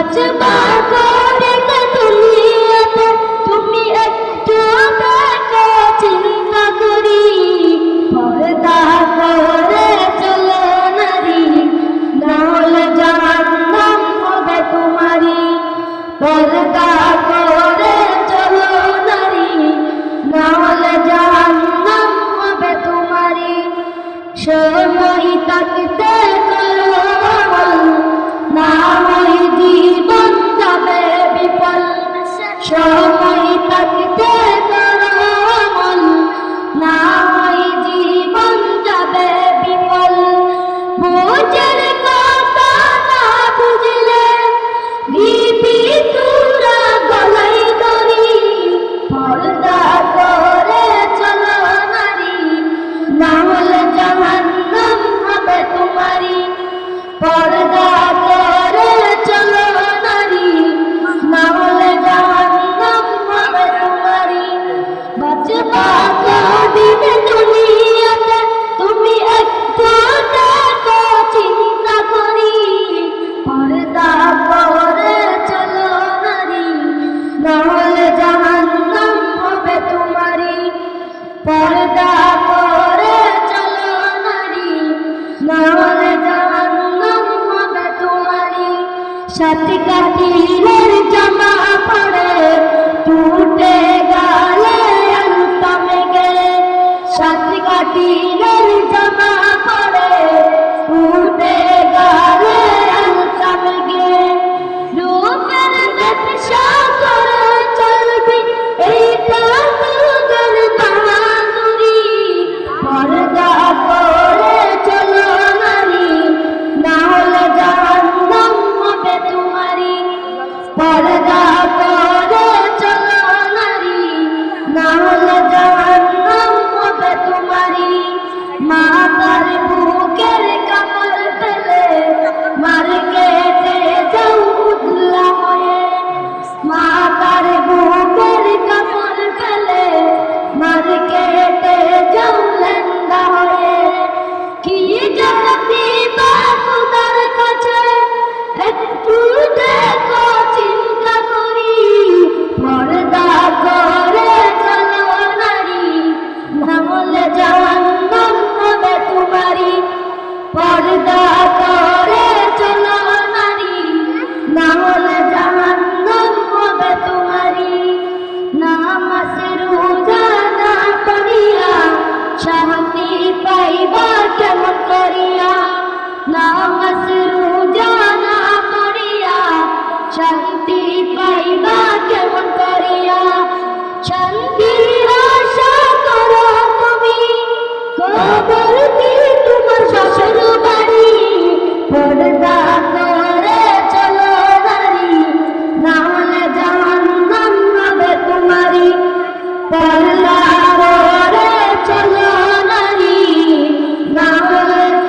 বাঁচবা করে দুনিয়াতে তুমি একটু দেখো চিন্তা করি পর্দা করে চলো নারী নাহলে জাহান্নাম হবে তোমারি পর্দা করে চলো নারী নাহলে জাহান্নাম হবে তোমারি সময় থাকতে করো না হয় জীবন যাবে বিফল সময় থাকতে করো না হয় জীবন যাবে বিফল বুঝের কথা না বুঝলে দিবি তোরা গলায় দড়ি পর্দা করে চলো নারী না হলে জাহান্নাম হবে তোমারি পর্দা করে চলো নারী না হলে জাহান্নাম হবে তোমারি বাঁচবা কদিন দুনিয়াতে তুমি একটু দেখো চিন্তা করি পর্দা করে চলো নারী না হলে জাহান্নাম হবে তোমারি পর্দা করে চলো নারী না হলে জাহান্নাম হবে তোমারি সাথী কাটিলের জামা পড়ে টুটে গালে আলতামে গেলে সাথী কাটিলের জামা পড়ে টুটে গালে আলতামে গেলে রূপের ব্যবসা করে চলবি এইটা তোদের বাহাদুরি পর্দা করে চলো নারী না হলে জাহান্নাম হবে তোমারি পর্দা করে চলো নারী না হলে জাহান্নাম হবে তোমারি মাতার বুকের কাপড় ফেলে মার কেটে যাও উদলা হয়ে মাতার বুকের কাপড় ফেলে মার কেটে যাও লেন্দা হয়ে কি জগতি বা খুদার কাছে একটু দেখো চিন্তা করি পর্দা করে চলো নারী না হলে জাহান্নাম হবে তোমারি পর্দা করে চলো নারী না হলে জাহান্নাম হবে তোমারি নামাজ রোজা না করিয়া শান্তি পাইবা কেমন করিয়া নামাজ রোজা না করিয়া শান্তি পাইবা